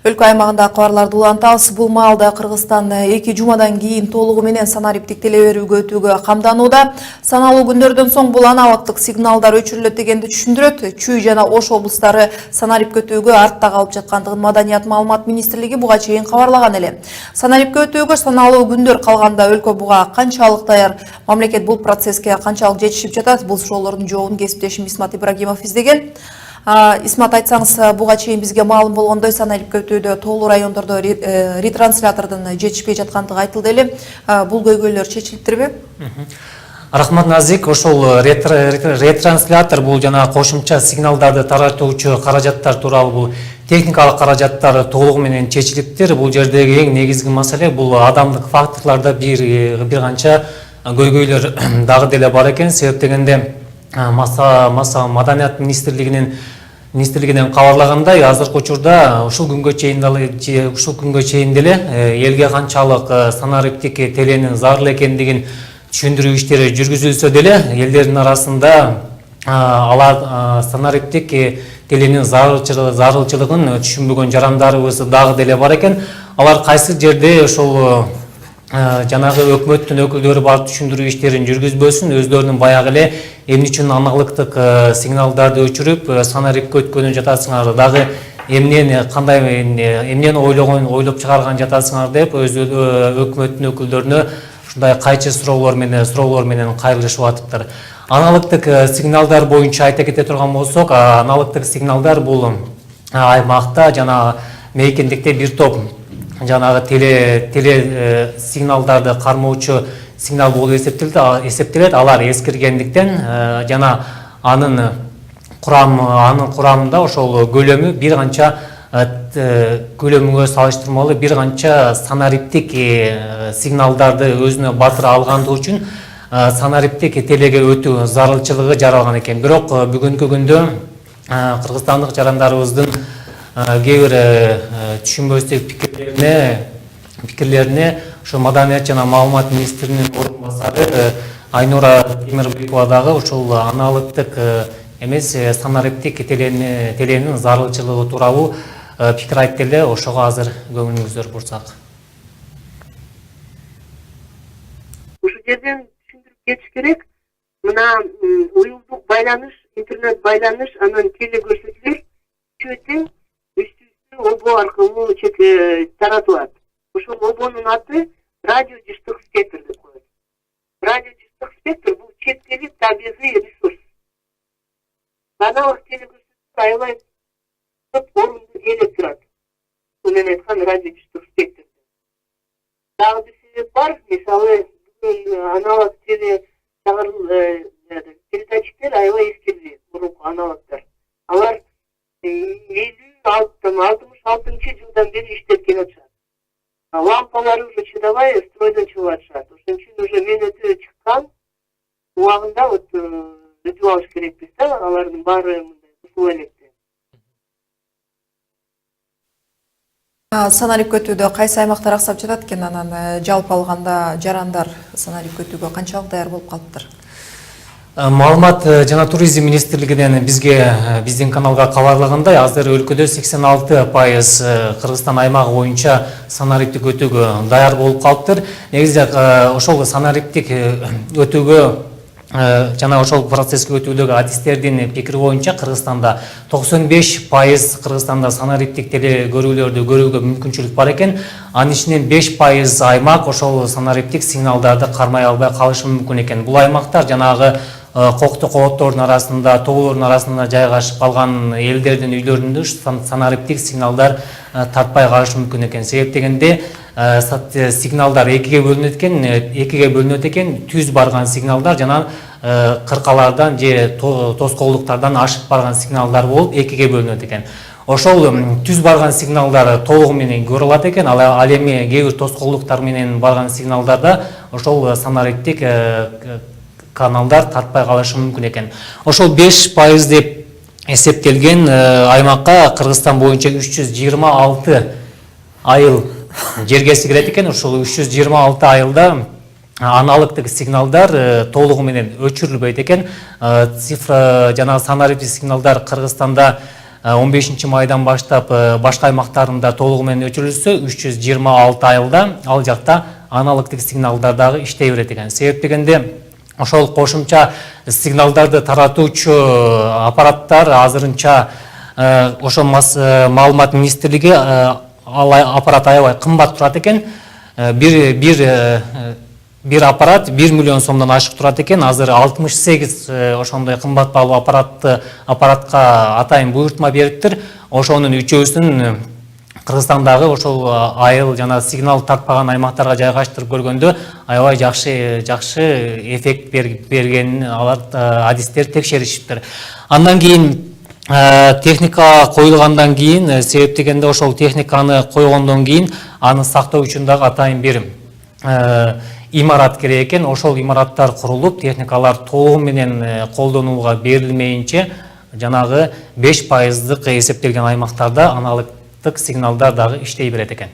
Өлкө аймагында кабарларды улантабыз. Бул маалда Кыргызстан 2 жумадан кийин толугу менен санариптик телеберүүгө өтүүгө камданууда. Саналуу күндөрдөн соң бул аналогдук сигналдар өчүрүлөт дегенди түшүндүрөт. Чүй жана Ош облустары санарипке өтүүгө артта калып жаткандыгын Маданият маалымат министрлиги буга чейин кабарлаган эле. Санарипке өтүүгө саналуу күндөр калганда өлкө буга канчалык даяр? Мамлекет бул процесске канчалык жетишип жатат? Бул суроолордун жообун кесиптешим Исмат Ибрагимов издеген. Исмат, айтсаңыз, буга чейин бизге маалым болгондой санарипке өтүүдө тоолуу райондордо ретранслятордун жетишпей жаткандыгы айтылды эле. Бул көйгөйлөр чечилиптирби? Рахмат Назик, ошол ретранслятор бул жана кошумча сигналдарды таратуучу каражаттар тууралуу бул техникалык каражаттар толугу менен чечилиптир. Бул жердеги эң негизги маселе бул адамдык факторлордо бир канча көйгөйлөр дагы деле бар экен. Себеп дегенде Маданият министрлигинен кабарлагандай, азыркы учурда ушул күнгө чейин деле элге канчалык санариптик теленин зарыл экендигин түшүндүрүү иштери жүргүзүлсө деле, элдердин арасында алар санариптик теленин зарылчылыгын түшүнбөгөн жарандарыбыз дагы деле бар экен. Алар кайсы жерде ошол жанагы өкмөттүн өкүлдөрү барып түшүндүрүү иштерин жүргүзбөсүн, өздөрүнүн баягы эле эмне үчүн аналогдук сигналдарды өчүрүп санарипке өткөнү жатасыңар, дагы эмнени ойлоп чыгарган жатасыңар деп өкмөттүн өкүлдөрүнө ушундай кайчы суроолор менен кайрылышып атыптыр. Аналогдук сигналдар боюнча айта кете турган болсок, аналогдук сигналдар бул аймакта жана мейкиндикте бир топ жанагы теле сигналдарды кармоочу сигнал болуп эсептелет. Алар эскиргендиктен жана анын курамында ошол көлөмү бир канча көлөмүнгө салыштырмалуу бир канча санариптик сигналдарды өзүнө батыра алгандыгы үчүн санариптик телеге өтүү зарылчылыгы жаралган экен. Бирок бүгүнкү күндө кыргызстандык жарандарыбыздын кээ бир түшүнбөстүк пикирлерине ошо Маданият жана маалымат министринин орунбасары Айнура Темирбекова дагы ошол аналогдук эмес санариптик теленин зарылчылыгы тууралуу пикир айтты эле. Ошого азыр көңүлүңүздөр бурсак. Ушул жерден түшүндүрүп кетиш керек. Мына уюлдук байланыш, интернет байланыш, анан теле көрсөтүүлөр чөтө обо аркылуу таратылат. Ошол обонун аты радиожыштык спектр деп коет. Радиожыштык спектр бул чектелип табигый ресурс. Аналог телекөрсөтүү аябай көп орунду ээлеп турат. Мен айткан радиожыштык спектр. Дагы бир себеп бар. Мисалы, аналог передатчиктер аябай эскирди, мурунку аналогдор. Алар 66 жылдан бери иштеп келатышат. Лампалары уже чыдабай стройдон чыгып атышат. Ошон үчүн уже мөөнөтү чыккан убагында өтүп алыш керекпиз да, алардын баары мындай кусулуп электе. Санарипке өтүүдө кайсы аймактар аксап жатат экен? Анан жалпы алганда жарандар санарипке өтүүгө канчалык даяр болуп калыптыр? Маалымат жана туризм министрлигинен биздин каналга кабарлагандай, азыр өлкөдө 86% Кыргызстан аймагы боюнча санариптик өтүүгө даяр болуп калыптыр. Негизи ошол санариптик өтүүгө жана ошол процесске өтүүдөгү адистердин пикири боюнча Кыргызстанда 95% Кыргызстанда санариптик теле көрүүлөрдү көрүүгө мүмкүнчүлүк бар экен. Анын ичинен 5% аймак ошол санариптик сигналдарды кармай албай калышы мүмкүн экен. Бул аймактар жанагы коктук ободдордун арасында, тоолордун арасында жайгашып калган элдердин үйлөрүндө санариптик сигналдар тартпай калышы мүмкүн экен. Себеп дегенде сигналдар экиге бөлүнөт экен, түз барган сигналдар жана кыркалардан же тоскоолдуктардан ашып барган сигналдар болуп экиге бөлүнөт экен. Ошол түз барган сигналдар толугу менен көрүлөт экен, ал эми кээ бир тоскоолдуктар менен барган сигналдарда ошол санариптик каналдар тартпай калышы мүмкүн экен. Ошол 5% деп эсептелген аймакка Кыргызстан боюнча 326 айыл жергеси кирет экен. Ошол 326 айылда аналогдук сигналдар толугу менен өчүрүлбөйт экен. Цифра жана санариптик сигналдар Кыргызстанда 15 майдан баштап башка аймактарында толугу менен өчүрүлсө 326 айылда ал жакта аналогтук сигналдар дагы иштей берет экен. Себеп дегенде ошол кошумча сигналдарды таратуучу аппараттар азырынча ошол маалымат министрлиги ал аппарат аябай кымбат турат экен. Бир аппарат 1 миллион сомдон ашык турат экен. Азыр 68 ошондой кымбат баалуу аппаратка атайын буйртма бериптир. Ошонун үчөөсүн Кыргызстандагы ошол айыл жана сигнал тартпаган аймактарга жайгаштырып көргөндө аябай жакшы эффект бергенин алар адистер текшеришиптир. Андан кийин техника коюлгандан кийин, себеп дегенде ошол техниканы койгондон кийин аны сактоо үчүн дагы атайын бир имарат керек экен. Ошол имараттар курулуп, техникалар толугу менен колдонууга берилмейинче жанагы 5% эсептелген аймактарда аналогтук сигналдар дагы иштей берет экен.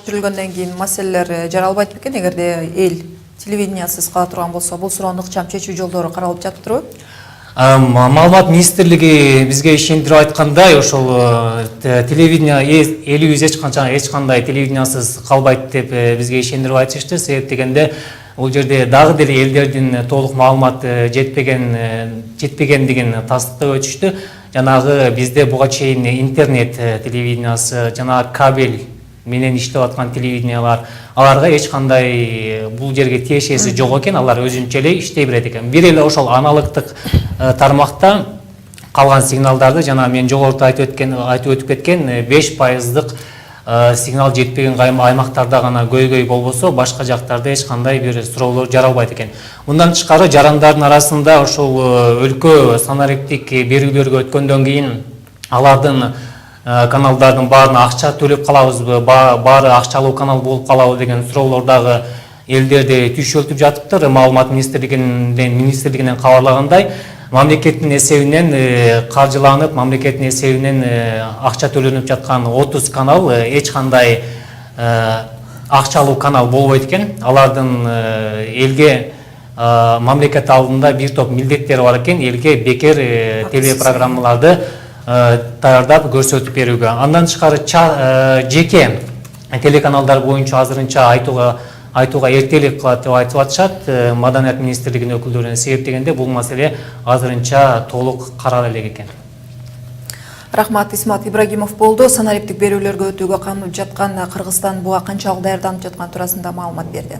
Өчүрүлгөндөн кийин маселелер жаралбайт бекен, эгерде эл телевидениясыз кала турган болсо, бул суроону ыкчам чечүү жолдору каралып жатыптырбы? Маалымат министрлиги бизге ишендирип айткандай, ошол телевидение элибиз эч кандай телевидениясыз калбайт деп бизге ишендирип айтышты. Себеп дегенде бул жерде дагы деле элдердин толук маалымат жетпегендигин тастыктап өтүштү. Жанагы бизде буга чейин интернет телевидениясы жана кабель менен иштеп аткан телевидениялар, аларга эч кандай бул жерге тиешеси жок экен, алар өзүнчө эле иштей берет экен. Бир эле ошол аналогтук тармакта калган сигналдарды жана мен жогоруда айтып өтүп кеткен 5% сигнал жетпеген аймактарда гана көйгөй болбосо, башка жактарда эч кандай бир суроолор жаралбайт экен. Мындан тышкары жарандардын арасында ошол өлкө санариптик берүүлөргө өткөндөн кийин алардын каналдардын баарына акча төлөп калабызбы, баары акчалуу канал болуп калабы деген суроолор дагы элдерди түйшөлтүп жатыптыр. Маалымат министрлигинен кабарлагандай, мамлекеттин эсебинен каржыланып, мамлекеттин эсебинен акча төлөнүп жаткан 30 канал эч кандай акчалуу канал болбойт экен. Алардын элге мамлекет алдында бир топ милдеттери бар экен, элге бекер телепрограммаларды даярдап көрсөтүп берүүгө. Андан тышкары жеке телеканалдар боюнча азырынча айтууга эртелик кылат деп айтып атышат Маданият министрлигинин өкүлдөрүнө. Себеп дегенде бул маселе азырынча толук карала элек экен. Рахмат, Исмат Ибрагимов болду. Санариптик берүүлөргө өтүүгө камынып жаткан Кыргызстан буга канчалык даярданып жаткан туурасында маалымат берди.